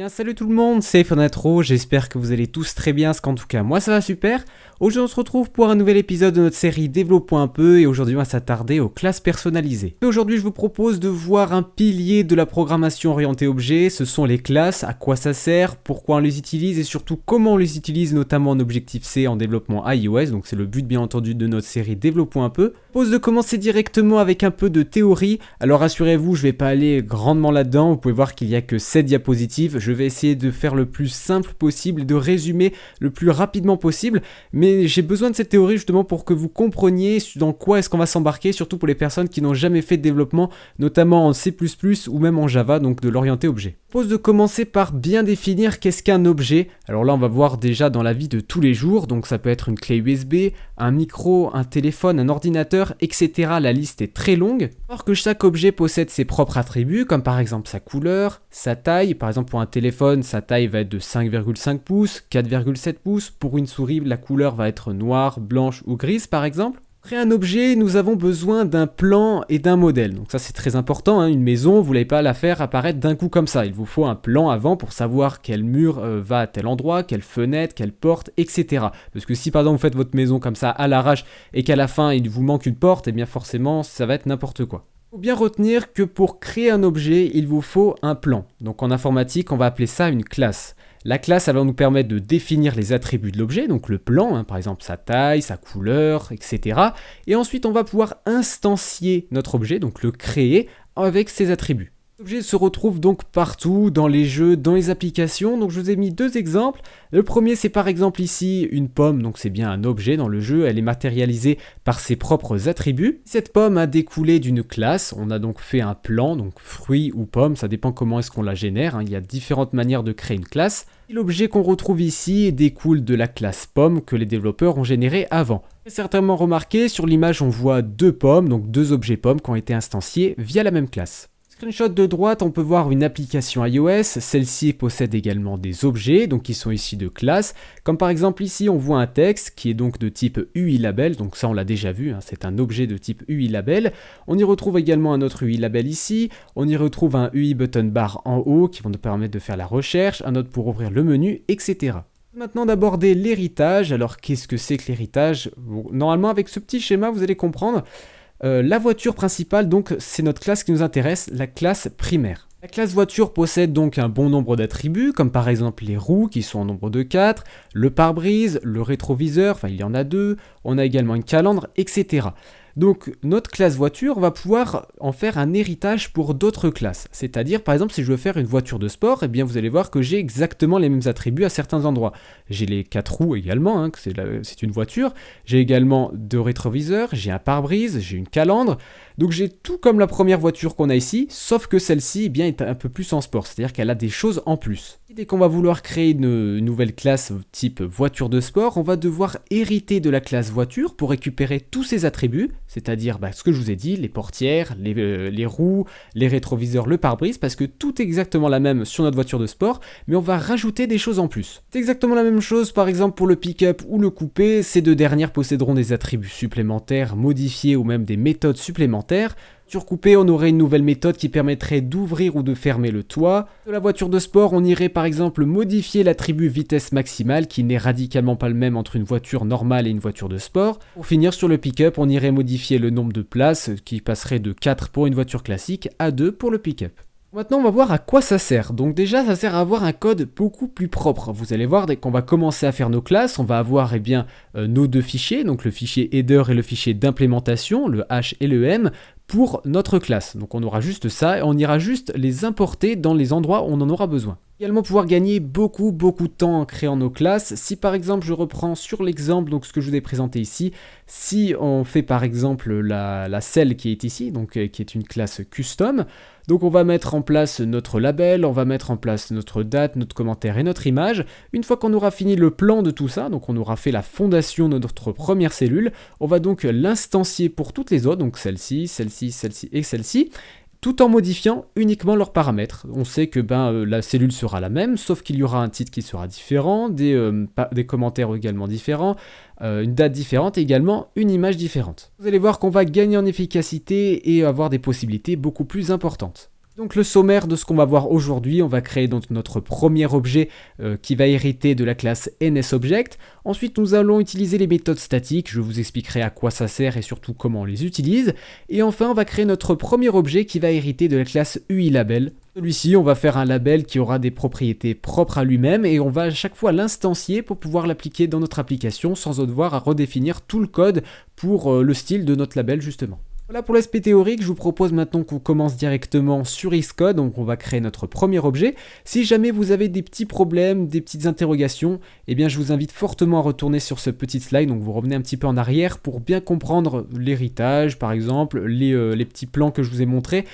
Bien, salut tout le monde, c'est Fonatro, j'espère que vous allez tous très bien, parce qu'en tout cas moi ça va super. Aujourd'hui on se retrouve pour un nouvel épisode de notre série Développons un peu, et aujourd'hui on va s'attarder aux classes personnalisées. Et aujourd'hui je vous propose de voir un pilier de la programmation orientée objet, ce sont les classes, à quoi ça sert, pourquoi on les utilise, et surtout comment on les utilise, notamment en Objective-C en développement iOS, donc c'est le but bien entendu de notre série Développons un peu. Je propose de commencer directement avec un peu de théorie, alors rassurez-vous je vais pas aller grandement là-dedans, vous pouvez voir qu'il n'y a que 7 diapositives. Je vais essayer de faire le plus simple possible et de résumer le plus rapidement possible, mais j'ai besoin de cette théorie justement pour que vous compreniez dans quoi est-ce qu'on va s'embarquer, surtout pour les personnes qui n'ont jamais fait de développement, notamment en C++ ou même en Java, donc de l'orienté objet. Je propose de commencer par bien définir qu'est-ce qu'un objet. Alors là on va voir déjà dans la vie de tous les jours, donc ça peut être une clé USB, un micro, un téléphone, un ordinateur, etc. La liste est très longue. Alors que chaque objet possède ses propres attributs, comme par exemple sa couleur, sa taille. Par exemple pour un téléphone, sa taille va être de 5,5 pouces, 4,7 pouces. Pour une souris, la couleur va être noire, blanche ou grise par exemple. Pour créer un objet, nous avons besoin d'un plan et d'un modèle. Donc ça c'est très important, hein. Une maison, vous n'allez pas la faire apparaître d'un coup comme ça. Il vous faut un plan avant pour savoir quel mur va à tel endroit, quelle fenêtre, quelle porte, etc. Parce que si par exemple vous faites votre maison comme ça à l'arrache et qu'à la fin il vous manque une porte, eh bien forcément ça va être n'importe quoi. Il faut bien retenir que pour créer un objet, il vous faut un plan. Donc en informatique, on va appeler ça une classe. La classe, elle va nous permettre de définir les attributs de l'objet, donc le plan, par exemple sa taille, sa couleur, etc. Et ensuite, on va pouvoir instancier notre objet, donc le créer avec ses attributs. L'objet se retrouve donc partout, dans les jeux, dans les applications, donc je vous ai mis deux exemples. Le premier c'est par exemple ici une pomme, donc c'est bien un objet dans le jeu, elle est matérialisée par ses propres attributs. Cette pomme a découlé d'une classe, on a donc fait un plan, donc fruit ou pomme, ça dépend comment est-ce qu'on la génère, il y a différentes manières de créer une classe. L'objet qu'on retrouve ici découle de la classe pomme que les développeurs ont générée avant. Vous avez certainement remarqué, sur l'image on voit deux pommes, donc deux objets pommes qui ont été instanciés via la même classe. Screenshot de droite, on peut voir une application iOS, celle-ci possède également des objets, donc qui sont ici de classe, comme par exemple ici on voit un texte qui est donc de type UILabel, donc ça on l'a déjà vu, c'est un objet de type UILabel. On y retrouve également un autre UILabel ici, on y retrouve un UI button bar en haut qui vont nous permettre de faire la recherche, un autre pour ouvrir le menu, etc. Maintenant d'aborder l'héritage. Alors qu'est-ce que c'est que l'héritage ? Bon, normalement avec ce petit schéma vous allez comprendre. La voiture principale, donc c'est notre classe qui nous intéresse, la classe primaire. La classe voiture possède donc un bon nombre d'attributs, comme par exemple les roues qui sont en nombre de 4, le pare-brise, le rétroviseur, enfin il y en a 2, on a également une calandre, etc. Donc notre classe voiture va pouvoir en faire un héritage pour d'autres classes. C'est-à-dire par exemple si je veux faire une voiture de sport, eh bien vous allez voir que j'ai exactement les mêmes attributs à certains endroits. J'ai les 4 roues également, c'est une voiture. J'ai également 2 rétroviseurs, j'ai un pare-brise, j'ai une calandre. Donc j'ai tout comme la première voiture qu'on a ici, sauf que celle-ci est un peu plus en sport, c'est-à-dire qu'elle a des choses en plus. Dès qu'on va vouloir créer une nouvelle classe type voiture de sport, on va devoir hériter de la classe voiture pour récupérer tous ses attributs, c'est-à-dire ce que je vous ai dit, les portières, les roues, les rétroviseurs, le pare-brise, parce que tout est exactement la même sur notre voiture de sport, mais on va rajouter des choses en plus. C'est exactement la même chose par exemple pour le pick-up ou le coupé, ces deux dernières posséderont des attributs supplémentaires, modifiés ou même des méthodes supplémentaires. Sur coupé, on aurait une nouvelle méthode qui permettrait d'ouvrir ou de fermer le toit. De la voiture de sport, on irait par exemple modifier l'attribut vitesse maximale qui n'est radicalement pas le même entre une voiture normale et une voiture de sport. Pour finir sur le pick-up, on irait modifier le nombre de places qui passerait de 4 pour une voiture classique à 2 pour le pick-up. Maintenant, on va voir à quoi ça sert. Donc déjà, ça sert à avoir un code beaucoup plus propre. Vous allez voir, dès qu'on va commencer à faire nos classes, on va avoir nos deux fichiers, donc le fichier header et le fichier d'implémentation, le H et le M, pour notre classe. Donc on aura juste ça et on ira juste les importer dans les endroits où on en aura besoin. Également pouvoir gagner beaucoup de temps en créant nos classes. Si par exemple je reprends sur l'exemple, donc ce que je vous ai présenté ici, si on fait par exemple la cell qui est ici, donc qui est une classe custom, donc on va mettre en place notre label, on va mettre en place notre date, notre commentaire et notre image. Une fois qu'on aura fini le plan de tout ça, donc on aura fait la fondation de notre première cellule, on va donc l'instancier pour toutes les autres, donc celle-ci, celle-ci, celle-ci et celle-ci, tout en modifiant uniquement leurs paramètres. On sait que la cellule sera la même, sauf qu'il y aura un titre qui sera différent, des commentaires également différents, une date différente et également une image différente. Vous allez voir qu'on va gagner en efficacité et avoir des possibilités beaucoup plus importantes. Donc le sommaire de ce qu'on va voir aujourd'hui, on va créer donc notre premier objet qui va hériter de la classe NSObject. Ensuite nous allons utiliser les méthodes statiques, je vous expliquerai à quoi ça sert et surtout comment on les utilise. Et enfin on va créer notre premier objet qui va hériter de la classe UILabel. Celui-ci, on va faire un label qui aura des propriétés propres à lui-même et on va à chaque fois l'instancier pour pouvoir l'appliquer dans notre application sans devoir à redéfinir tout le code pour le style de notre label justement. Voilà pour l'aspect théorique, je vous propose maintenant qu'on commence directement sur Xcode, donc on va créer notre premier objet. Si jamais vous avez des petits problèmes, des petites interrogations, eh bien je vous invite fortement à retourner sur ce petit slide, donc vous revenez un petit peu en arrière pour bien comprendre l'héritage par exemple, les petits plans que je vous ai montrés,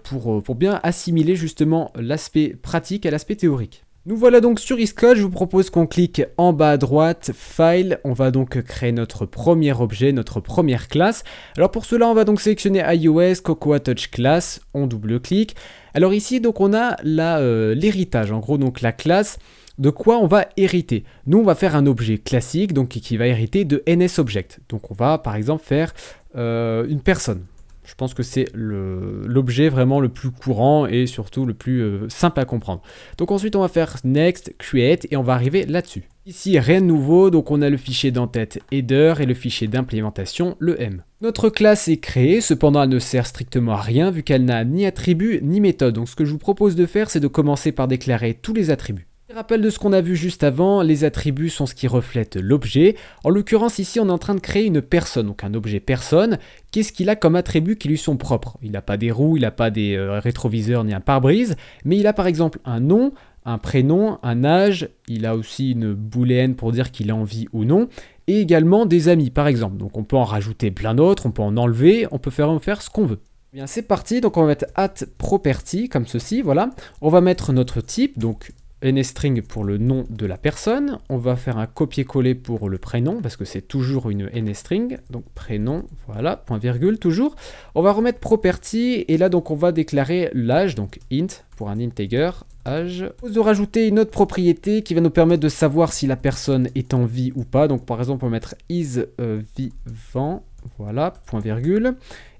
pour bien assimiler justement l'aspect pratique à l'aspect théorique. Nous voilà donc sur Xcode, je vous propose qu'on clique en bas à droite, File, on va donc créer notre premier objet, notre première classe. Alors pour cela, on va donc sélectionner iOS, Cocoa Touch Class, on double-clique. Alors ici, donc on a l'héritage, en gros donc la classe, de quoi on va hériter. Nous, on va faire un objet classique, donc qui va hériter de NSObject. Donc on va par exemple faire une personne. Je pense que c'est l'objet vraiment le plus courant et surtout le plus simple à comprendre. Donc ensuite on va faire Next, Create et on va arriver là-dessus. Ici rien de nouveau, donc on a le fichier d'entête header et le fichier d'implémentation, le M. Notre classe est créée, cependant elle ne sert strictement à rien vu qu'elle n'a ni attribut ni méthode. Donc ce que je vous propose de faire c'est de commencer par déclarer tous les attributs. Rappel de ce qu'on a vu juste avant, les attributs sont ce qui reflète l'objet. En l'occurrence ici on est en train de créer une personne, donc un objet personne. Qu'est-ce qu'il a comme attributs qui lui sont propres? Il n'a pas des roues, il n'a pas des rétroviseurs ni un pare-brise, mais il a par exemple un nom, un prénom, un âge, il a aussi une booléenne pour dire qu'il est en vie ou non, et également des amis par exemple. Donc on peut en rajouter plein d'autres, on peut en enlever, on peut en faire ce qu'on veut. Bien c'est parti, donc on va mettre @property comme ceci, voilà. On va mettre notre type, donc NSString pour le nom de la personne, on va faire un copier-coller pour le prénom, parce que c'est toujours une NSString, donc prénom, voilà, point virgule toujours. On va remettre property, et là donc on va déclarer l'âge, donc int, pour un integer, âge. On va rajouter une autre propriété qui va nous permettre de savoir si la personne est en vie ou pas, donc par exemple on va mettre is vivant, voilà, point virgule.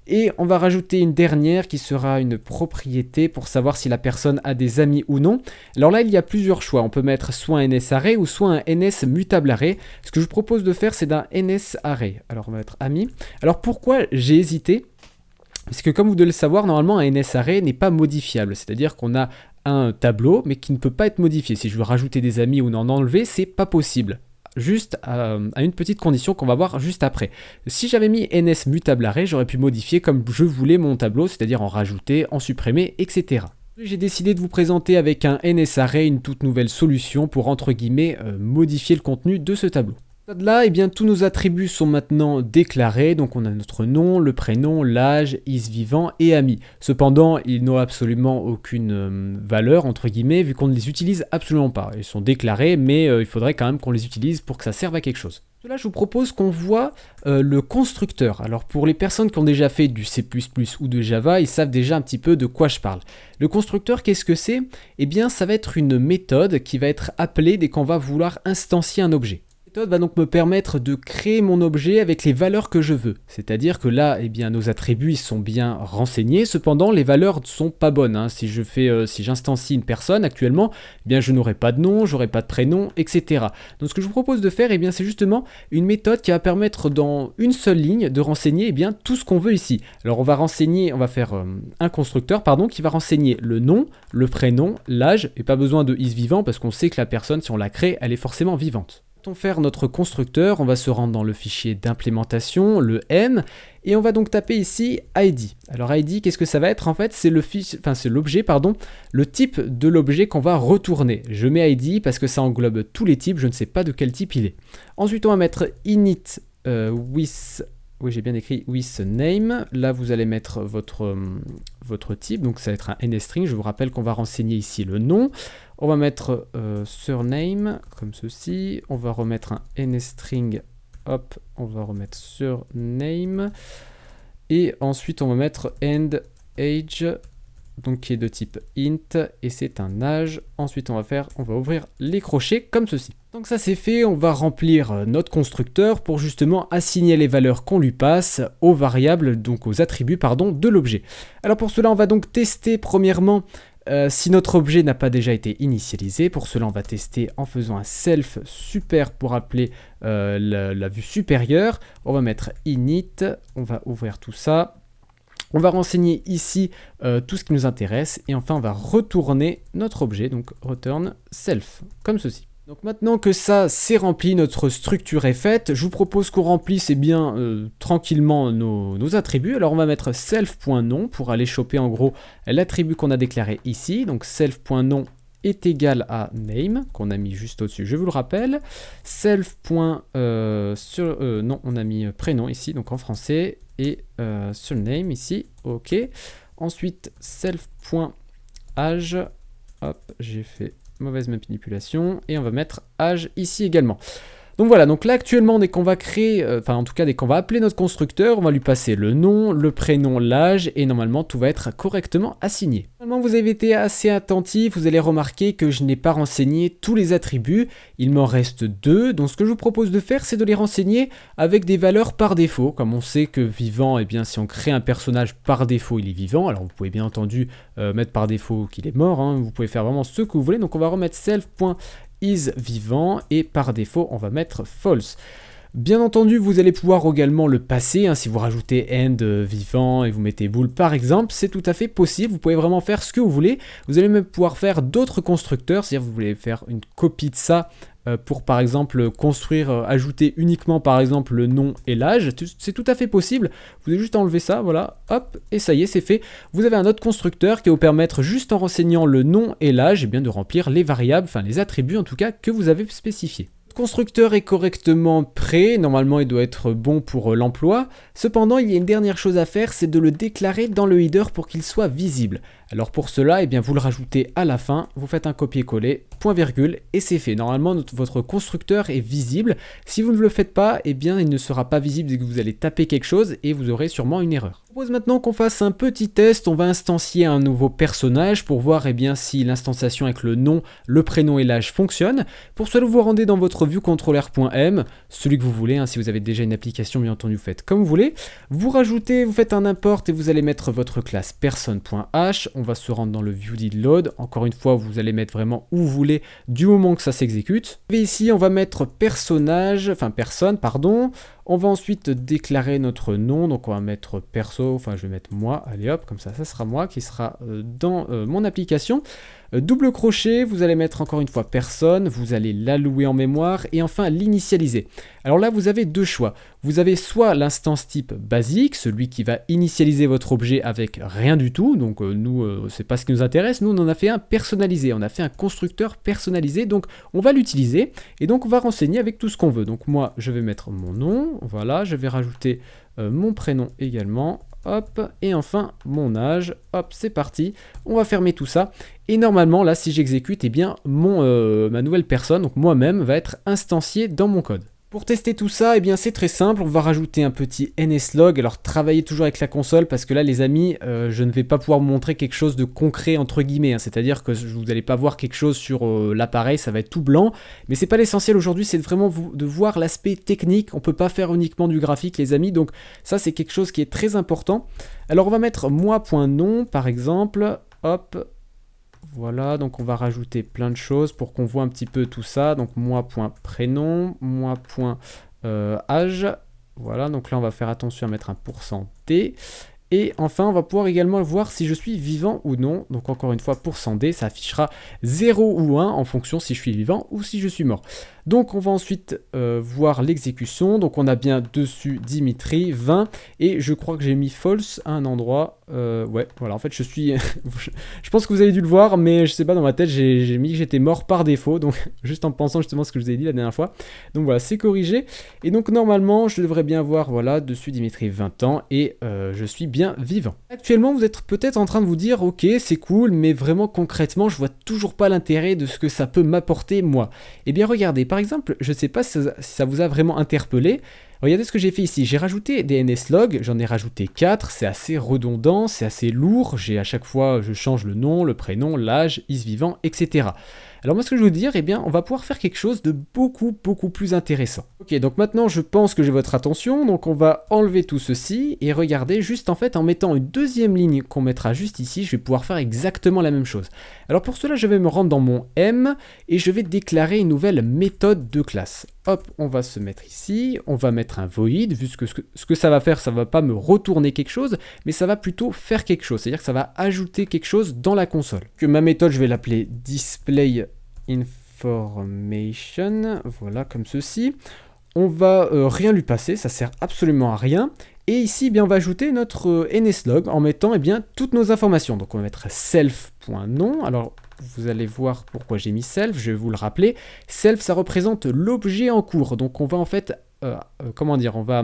Et on va rajouter une dernière qui sera une propriété pour savoir si la personne a des amis ou non. Alors là, il y a plusieurs choix. On peut mettre soit un NSArray ou soit un NSMutableArray. Ce que je vous propose de faire, c'est d'un NSArray. Alors on va mettre amis. Alors pourquoi j'ai hésité? Parce que comme vous devez le savoir, normalement un NSArray n'est pas modifiable. C'est-à-dire qu'on a un tableau, mais qui ne peut pas être modifié. Si je veux rajouter des amis ou en enlever, c'est pas possible. Juste à une petite condition qu'on va voir juste après. Si j'avais mis NSMutableArray, j'aurais pu modifier comme je voulais mon tableau, c'est-à-dire en rajouter, en supprimer, etc. J'ai décidé de vous présenter avec un NSArray une toute nouvelle solution pour entre guillemets modifier le contenu de ce tableau. Là, eh bien, tous nos attributs sont maintenant déclarés, donc on a notre nom, le prénom, l'âge, is vivant et ami. Cependant, ils n'ont absolument aucune valeur, entre guillemets, vu qu'on ne les utilise absolument pas. Ils sont déclarés, mais il faudrait quand même qu'on les utilise pour que ça serve à quelque chose. Là, je vous propose qu'on voit le constructeur. Alors pour les personnes qui ont déjà fait du C++ ou de Java, ils savent déjà un petit peu de quoi je parle. Le constructeur, qu'est-ce que c'est? Eh bien, ça va être une méthode qui va être appelée dès qu'on va vouloir instancier un objet. La méthode va donc me permettre de créer mon objet avec les valeurs que je veux. C'est-à-dire que là, eh bien, nos attributs ils sont bien renseignés, cependant les valeurs ne sont pas bonnes. Hein. Si j'instancie une personne actuellement, eh bien, je n'aurai pas de nom, j'aurai pas de prénom, etc. Donc ce que je vous propose de faire, eh bien, c'est justement une méthode qui va permettre dans une seule ligne de renseigner eh bien, tout ce qu'on veut ici. Alors on va faire un constructeur qui va renseigner le nom, le prénom, l'âge, et pas besoin de isVivant parce qu'on sait que la personne, si on la crée, elle est forcément vivante. Pour faire notre constructeur, on va se rendre dans le fichier d'implémentation, le M, et on va donc taper ici ID. Alors ID, qu'est-ce que ça va être? En fait, c'est l'objet, le type de l'objet qu'on va retourner. Je mets ID parce que ça englobe tous les types, je ne sais pas de quel type il est. Ensuite, on va mettre init with... Oui, j'ai bien écrit with name. Là, vous allez mettre votre type, donc ça va être un NSString. Je vous rappelle qu'on va renseigner ici le nom. On va mettre surname, comme ceci. On va remettre un NSString. Hop, on va remettre surname. Et ensuite, on va mettre end age. donc qui est de type int, et c'est un âge. Ensuite, on va ouvrir les crochets comme ceci. Donc ça c'est fait, on va remplir notre constructeur pour justement assigner les valeurs qu'on lui passe aux variables, donc aux attributs, pardon, de l'objet. Alors pour cela, on va donc tester premièrement si notre objet n'a pas déjà été initialisé. Pour cela, on va tester en faisant un self super pour appeler la vue supérieure. On va mettre init, on va ouvrir tout ça. On va renseigner ici tout ce qui nous intéresse. Et enfin, on va retourner notre objet, donc return self, comme ceci. Donc maintenant que ça c'est rempli, notre structure est faite, je vous propose qu'on remplisse tranquillement nos attributs. Alors on va mettre self.nom pour aller choper en gros l'attribut qu'on a déclaré ici. Donc self.nom est égal à name, qu'on a mis juste au-dessus, je vous le rappelle. Non, on a mis prénom ici, donc en français, et surname ici, ok. Ensuite self.age, hop, j'ai fait mauvaise manipulation, et on va mettre âge ici également. Donc voilà, donc là actuellement dès qu'on va créer, dès qu'on va appeler notre constructeur, on va lui passer le nom, le prénom, l'âge, et normalement tout va être correctement assigné. Normalement vous avez été assez attentif, vous allez remarquer que je n'ai pas renseigné tous les attributs, il m'en reste 2, donc ce que je vous propose de faire c'est de les renseigner avec des valeurs par défaut. Comme on sait que vivant, eh bien si on crée un personnage par défaut il est vivant, alors vous pouvez bien entendu mettre par défaut qu'il est mort, hein. Vous pouvez faire vraiment ce que vous voulez, donc on va remettre self.is vivant et par défaut on va mettre false. Bien entendu vous allez pouvoir également le passer, hein, si vous rajoutez end vivant et vous mettez bool par exemple, c'est tout à fait possible, vous pouvez vraiment faire ce que vous voulez. Vous allez même pouvoir faire d'autres constructeurs, c'est-à-dire vous voulez faire une copie de ça pour par exemple construire, ajouter uniquement par exemple le nom et l'âge, c'est tout à fait possible. Vous allez juste enlever ça, voilà, hop, et ça y est, c'est fait. Vous avez un autre constructeur qui va vous permettre, juste en renseignant le nom et l'âge, eh bien de remplir les variables, enfin les attributs en tout cas, que vous avez spécifiés. Le constructeur est correctement prêt, normalement il doit être bon pour l'emploi. Cependant, il y a une dernière chose à faire, c'est de le déclarer dans le header pour qu'il soit visible. Alors pour cela, eh bien, vous le rajoutez à la fin, vous faites un copier-coller, point virgule, et c'est fait. Normalement, votre constructeur est visible. Si vous ne le faites pas, eh bien, il ne sera pas visible dès que vous allez taper quelque chose et vous aurez sûrement une erreur. Je propose maintenant qu'on fasse un petit test. On va instancier un nouveau personnage pour voir bien, si l'instanciation avec le nom, le prénom et l'âge fonctionne. Pour cela, vous vous rendez dans votre vue contrôleur.m, celui que vous voulez. Hein, si vous avez déjà une application, bien entendu, vous faites comme vous voulez. Vous rajoutez, vous faites un import et vous allez mettre votre classe person.h. On va se rendre dans le view did load. Encore une fois, vous allez mettre vraiment où vous voulez du moment que ça s'exécute. Et ici, on va mettre personne, pardon. On va ensuite déclarer notre nom. Donc, on va mettre perso. Enfin, je vais mettre moi. Allez hop, comme ça sera moi qui sera dans mon application. Double crochet, vous allez mettre encore une fois personne, vous allez l'allouer en mémoire et enfin l'initialiser. Alors là, vous avez deux choix. Vous avez soit l'instance type basique, celui qui va initialiser votre objet avec rien du tout. Donc nous, c'est pas ce qui nous intéresse. Nous, on en a fait un personnalisé. On a fait un constructeur personnalisé. Donc on va l'utiliser et donc on va renseigner avec tout ce qu'on veut. Donc moi, je vais mettre mon nom. Voilà, je vais rajouter mon prénom également. Hop, et enfin mon âge, hop, c'est parti, on va fermer tout ça, et normalement là si j'exécute, eh bien ma nouvelle personne, donc moi-même, va être instanciée dans mon code. Pour tester tout ça, eh bien c'est très simple, on va rajouter un petit nslog. Alors travaillez toujours avec la console parce que là les amis, je ne vais pas pouvoir vous montrer quelque chose de concret entre guillemets, hein. C'est-à-dire que vous n'allez pas voir quelque chose sur l'appareil, ça va être tout blanc, mais c'est pas l'essentiel aujourd'hui, c'est vraiment de voir l'aspect technique. On peut pas faire uniquement du graphique les amis, donc ça c'est quelque chose qui est très important. Alors on va mettre moi.nom par exemple, hop. Voilà, donc on va rajouter plein de choses pour qu'on voit un petit peu tout ça. Donc moi.prénom, moi.âge. Voilà, donc là on va faire attention à mettre un %d. Et enfin, on va pouvoir également voir si je suis vivant ou non. Donc encore une fois, %d, ça affichera 0 ou 1 en fonction si je suis vivant ou si je suis mort. Donc on va ensuite voir l'exécution. Donc on a bien dessus Dimitri, 20. Et je crois que j'ai mis false à un endroit. Ouais, voilà, en fait je suis... je pense que vous avez dû le voir, mais je sais pas, dans ma tête, j'ai mis que j'étais mort par défaut. Donc juste en pensant justement ce que je vous ai dit la dernière fois. Donc voilà, c'est corrigé. Et donc normalement, je devrais bien voir, voilà, dessus Dimitri, 20 ans. Et je suis bien vivant. Actuellement, vous êtes peut-être en train de vous dire, ok, c'est cool, mais vraiment concrètement, je vois toujours pas l'intérêt de ce que ça peut m'apporter moi. Eh bien regardez, par exemple, je sais pas si ça vous a vraiment interpellé, Regardez ce que j'ai fait ici, j'ai rajouté des NSLog, j'en ai rajouté 4, c'est assez redondant, c'est assez lourd, à chaque fois je change le nom, le prénom, l'âge, is-vivant, etc. Alors moi ce que je veux dire, eh bien on va pouvoir faire quelque chose de beaucoup plus intéressant. Ok, donc maintenant je pense que j'ai votre attention, donc on va enlever tout ceci et regardez juste en fait en mettant une deuxième ligne qu'on mettra juste ici, je vais pouvoir faire exactement la même chose. Alors pour cela je vais me rendre dans mon M et je vais déclarer une nouvelle méthode de classe. Hop, on va se mettre ici, on va mettre un void, vu ce que ça va faire, ça va pas me retourner quelque chose, mais ça va plutôt faire quelque chose, c'est-à-dire que ça va ajouter quelque chose dans la console. Que ma méthode, je vais l'appeler display information, voilà, comme ceci. On va rien lui passer, ça sert absolument à rien. Et ici, eh bien, on va ajouter notre NSLog en mettant eh bien, toutes nos informations. Donc on va mettre self.nom. Alors vous allez voir pourquoi j'ai mis self, je vais vous le rappeler. Self, ça représente l'objet en cours. Donc on va en fait, on va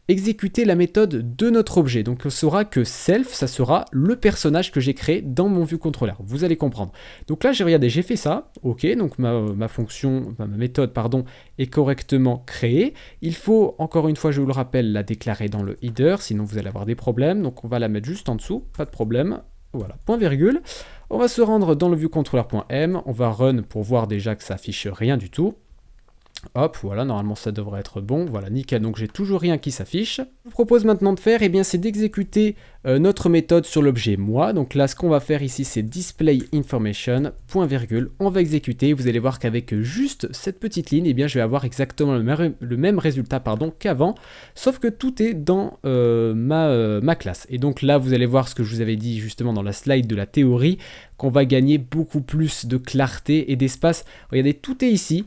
exécuter la méthode de notre objet. Donc on saura que self, ça sera le personnage que j'ai créé dans mon ViewController. Vous allez comprendre. Donc là, j'ai fait ça. Ok, donc ma méthode, est correctement créée. Il faut, encore une fois, je vous le rappelle, la déclarer dans le header, sinon vous allez avoir des problèmes. Donc on va la mettre juste en dessous, pas de problème. Voilà, point virgule. On va se rendre dans le ViewController.m. On va run pour voir déjà que ça affiche rien du tout. Hop, voilà, normalement ça devrait être bon, voilà, nickel, donc j'ai toujours rien qui s'affiche. Ce que je vous propose maintenant de faire, eh bien, c'est d'exécuter notre méthode sur l'objet moi. Donc là, ce qu'on va faire ici, c'est display information, point virgule, on va exécuter. Vous allez voir qu'avec juste cette petite ligne, eh bien, je vais avoir exactement le même résultat qu'avant, sauf que tout est dans ma classe. Et donc là, vous allez voir ce que je vous avais dit justement dans la slide de la théorie, qu'on va gagner beaucoup plus de clarté et d'espace. Regardez, tout est ici.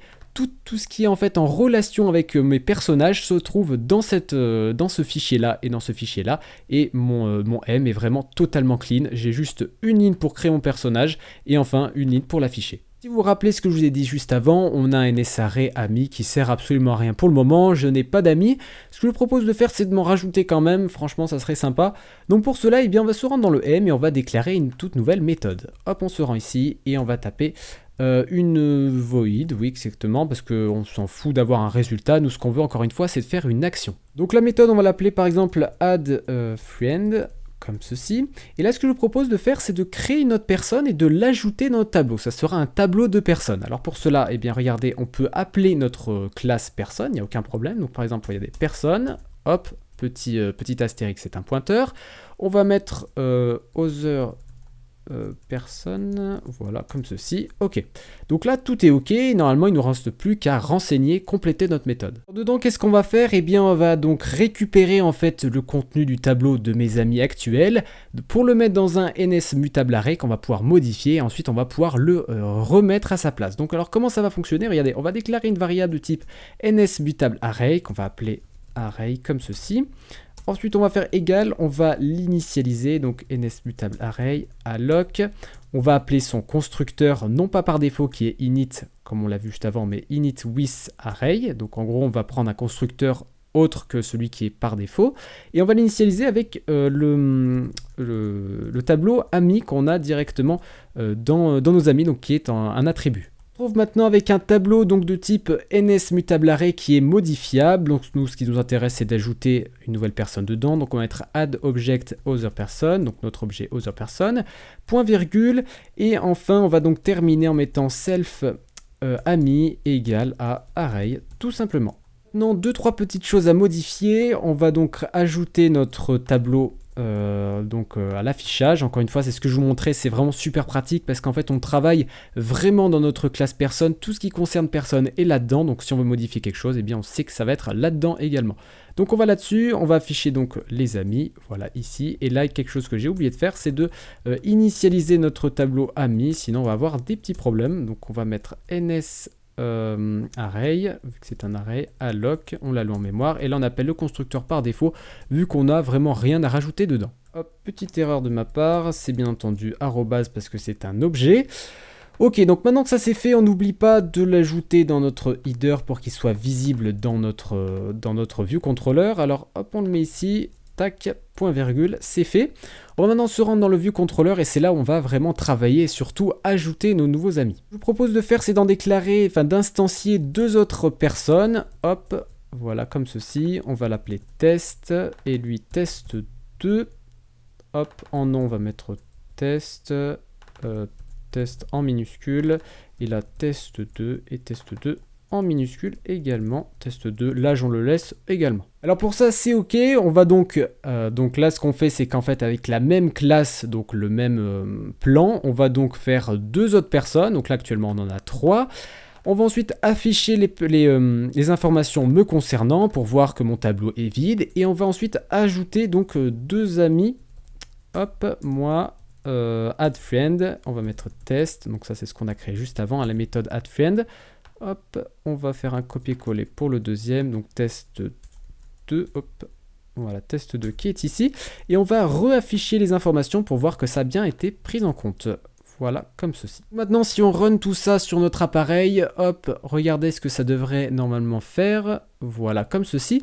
Tout ce qui est en fait en relation avec mes personnages se trouve dans ce fichier-là et dans ce fichier-là. Et mon M est vraiment totalement clean. J'ai juste une ligne pour créer mon personnage et enfin une ligne pour l'afficher. Si vous vous rappelez ce que je vous ai dit juste avant, on a un NSArray ami qui sert absolument à rien pour le moment. Je n'ai pas d'amis. Ce que je vous propose de faire, c'est de m'en rajouter quand même. Franchement, ça serait sympa. Donc pour cela, eh bien, on va se rendre dans le M et on va déclarer une toute nouvelle méthode. Hop, on se rend ici et on va taper une void, oui exactement, parce qu'on s'en fout d'avoir un résultat. Nous, ce qu'on veut encore une fois, c'est de faire une action. Donc la méthode, on va l'appeler par exemple add friend, comme ceci. Et là, ce que je vous propose de faire, c'est de créer une autre personne et de l'ajouter dans notre tableau. Ça sera un tableau de personnes. Alors pour cela, eh bien regardez, on peut appeler notre classe personne, il n'y a aucun problème. Donc par exemple, il y a des personnes, hop, petit astérix, c'est un pointeur. On va mettre other personne, voilà, comme ceci, ok. Donc là, tout est ok, normalement, il ne nous reste plus qu'à renseigner, compléter notre méthode. Dedans, qu'est-ce qu'on va faire? Eh bien, on va donc récupérer en fait le contenu du tableau de mes amis actuels pour le mettre dans un NSMutableArray qu'on va pouvoir modifier, et ensuite on va pouvoir le remettre à sa place. Donc alors, comment ça va fonctionner? Regardez, on va déclarer une variable de type NSMutableArray qu'on va appeler array comme ceci. Ensuite, on va faire égal, on va l'initialiser, donc NSMutableArray alloc. On va appeler son constructeur, non pas par défaut, qui est init, comme on l'a vu juste avant, mais init with array. Donc en gros, on va prendre un constructeur autre que celui qui est par défaut. Et on va l'initialiser avec le tableau ami qu'on a directement dans nos amis, donc qui est un attribut. On se retrouve maintenant avec un tableau donc de type NSMutableArray qui est modifiable. Donc nous, ce qui nous intéresse, c'est d'ajouter une nouvelle personne dedans. Donc on va mettre add object other person, donc notre objet other person, point virgule. Et enfin, on va donc terminer en mettant self ami égale à array, tout simplement. Maintenant, 2-3 petites choses à modifier. On va donc ajouter notre tableau à l'affichage. Encore une fois, c'est ce que je vous montrais, c'est vraiment super pratique parce qu'en fait on travaille vraiment dans notre classe personne, tout ce qui concerne personne est là-dedans, donc si on veut modifier quelque chose, eh bien on sait que ça va être là-dedans également. Donc on va là-dessus, on va afficher donc les amis, voilà ici, et là quelque chose que j'ai oublié de faire, c'est de initialiser notre tableau amis, sinon on va avoir des petits problèmes. Donc on va mettre ns array, vu que c'est un array, alloc, on l'alloue en mémoire, et là on appelle le constructeur par défaut, vu qu'on n'a vraiment rien à rajouter dedans. Hop, petite erreur de ma part, c'est bien entendu arrobase parce que c'est un objet. Ok, donc maintenant que ça c'est fait, on n'oublie pas de l'ajouter dans notre header pour qu'il soit visible dans notre ViewController. Alors hop, on le met ici, tac, point virgule, c'est fait. On va maintenant se rendre dans le ViewController et c'est là où on va vraiment travailler et surtout ajouter nos nouveaux amis. Ce que je vous propose de faire, c'est d'instancier deux autres personnes. Hop, Voilà, comme ceci. On va l'appeler test et lui test 2. Hop, en nom, on va mettre test, test en minuscule. Et là, test 2 et test 2 en minuscule également. Test 2, l'âge on le laisse également. Alors pour ça c'est ok, on va donc là ce qu'on fait c'est qu'en fait avec la même classe, donc le même plan, on va donc faire 2 autres personnes, donc là actuellement on en a 3. On va ensuite afficher les informations me concernant pour voir que mon tableau est vide, et on va ensuite ajouter donc 2 amis. Hop, moi, add friend, on va mettre test, donc ça c'est ce qu'on a créé juste avant, la méthode add friend. Hop, on va faire un copier-coller pour le deuxième, donc test 2, hop, voilà, test 2 qui est ici, et on va reafficher les informations pour voir que ça a bien été pris en compte. Voilà, comme ceci. Maintenant, si on run tout ça sur notre appareil, hop, regardez ce que ça devrait normalement faire. Voilà, comme ceci.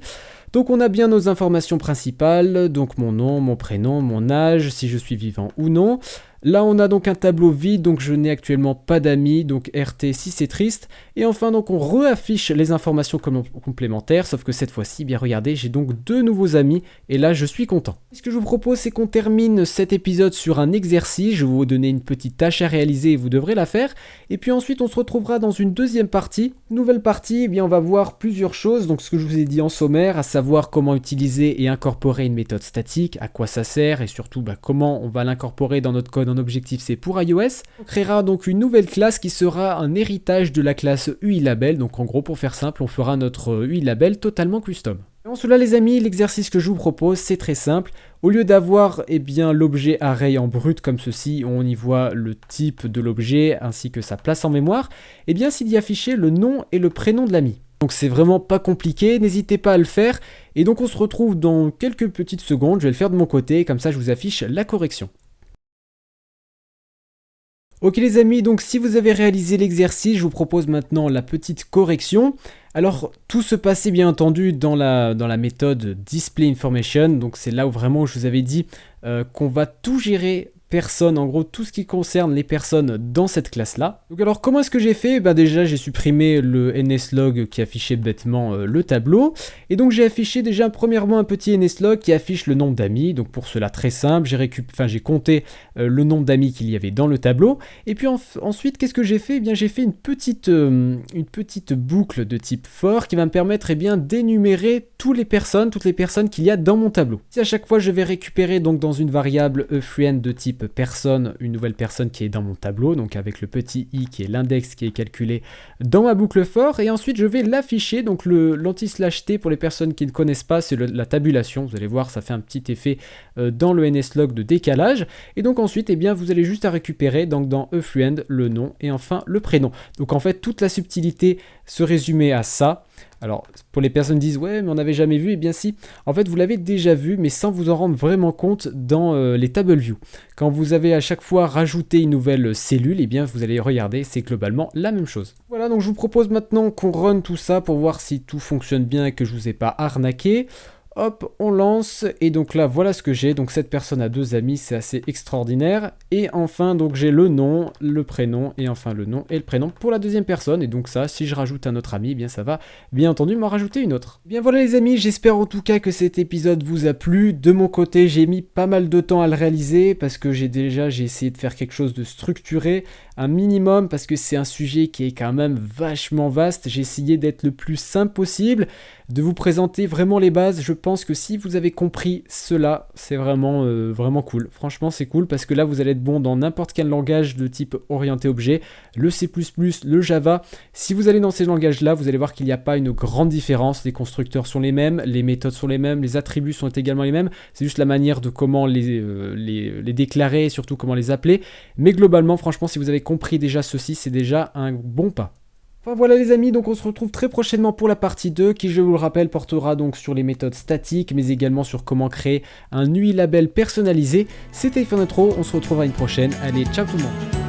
Donc on a bien nos informations principales, donc mon nom, mon prénom, mon âge, si je suis vivant ou non. Là on a donc un tableau vide, donc je n'ai actuellement pas d'amis, donc RT si c'est triste. Et enfin donc on réaffiche les informations complémentaires, sauf que cette fois-ci, bien regardez, j'ai donc 2 nouveaux amis, et là je suis content. Ce que je vous propose c'est qu'on termine cet épisode sur un exercice, je vais vous donner une petite tâche à réaliser et vous devrez la faire. Et puis ensuite on se retrouvera dans une deuxième partie. Nouvelle partie, eh bien on va voir plusieurs choses, donc ce que je vous ai dit en sommaire, à savoir comment utiliser et incorporer une méthode statique, à quoi ça sert, et surtout comment on va l'incorporer dans notre code en Objective-C pour iOS. On créera donc une nouvelle classe qui sera un héritage de la classe UILabel, donc en gros pour faire simple, on fera notre UILabel totalement custom. En cela les amis, l'exercice que je vous propose c'est très simple. Au lieu d'avoir l'objet array en brut comme ceci, où on y voit le type de l'objet ainsi que sa place en mémoire, s'il y affichait le nom et le prénom de l'ami. Donc c'est vraiment pas compliqué, n'hésitez pas à le faire. Et donc on se retrouve dans quelques petites secondes, je vais le faire de mon côté, comme ça je vous affiche la correction. Ok les amis, donc si vous avez réalisé l'exercice, je vous propose maintenant la petite correction. Alors tout se passait bien entendu dans la méthode Display Information, donc c'est là où vraiment je vous avais dit qu'on va tout gérer personnes, en gros tout ce qui concerne les personnes dans cette classe là. Donc alors comment est-ce que j'ai fait? Déjà j'ai supprimé le nslog qui affichait bêtement le tableau, et donc j'ai affiché déjà premièrement un petit nslog qui affiche le nombre d'amis. Donc pour cela très simple, j'ai compté le nombre d'amis qu'il y avait dans le tableau, et puis ensuite qu'est-ce que j'ai fait? J'ai fait une petite boucle de type for qui va me permettre d'énumérer toutes les personnes qu'il y a dans mon tableau. Si à chaque fois je vais récupérer donc dans une variable friend de type personne, une nouvelle personne qui est dans mon tableau, donc avec le petit i qui est l'index qui est calculé dans ma boucle for, et ensuite je vais l'afficher, donc l'anti/t pour les personnes qui ne connaissent pas, c'est la tabulation, vous allez voir ça fait un petit effet dans le nslog de décalage, et donc ensuite vous allez juste à récupérer donc dans friend le nom et enfin le prénom. Donc en fait toute la subtilité se résumait à ça. Alors, pour les personnes qui disent « Ouais, mais on n'avait jamais vu », si, en fait, vous l'avez déjà vu, mais sans vous en rendre vraiment compte dans les table view. Quand vous avez à chaque fois rajouté une nouvelle cellule, vous allez regarder, c'est globalement la même chose. Voilà, donc je vous propose maintenant qu'on run tout ça pour voir si tout fonctionne bien et que je vous ai pas arnaqué. Hop, on lance, et donc là, voilà ce que j'ai. Donc cette personne a 2 amis, c'est assez extraordinaire. Et enfin, donc j'ai le nom, le prénom, et enfin le nom et le prénom pour la deuxième personne. Et donc ça, si je rajoute un autre ami, ça va bien entendu m'en rajouter une autre. Bien voilà les amis, j'espère en tout cas que cet épisode vous a plu. De mon côté, j'ai mis pas mal de temps à le réaliser parce que j'ai essayé de faire quelque chose de structuré, un minimum, parce que c'est un sujet qui est quand même vachement vaste. J'ai essayé d'être le plus simple possible, de vous présenter vraiment les bases. Je pense que si vous avez compris cela, c'est vraiment cool. Franchement, c'est cool parce que là, vous allez être bon dans n'importe quel langage de type orienté objet, le C++, le Java. Si vous allez dans ces langages-là, vous allez voir qu'il n'y a pas une grande différence. Les constructeurs sont les mêmes, les méthodes sont les mêmes, les attributs sont également les mêmes. C'est juste la manière de comment les déclarer et surtout comment les appeler. Mais globalement, franchement, si vous avez compris déjà ceci, c'est déjà un bon pas. Enfin voilà les amis, donc on se retrouve très prochainement pour la partie 2 qui, je vous le rappelle, portera donc sur les méthodes statiques mais également sur comment créer un UILabel personnalisé. C'était iPhone Intro, on se retrouve à une prochaine. Allez, ciao tout le monde.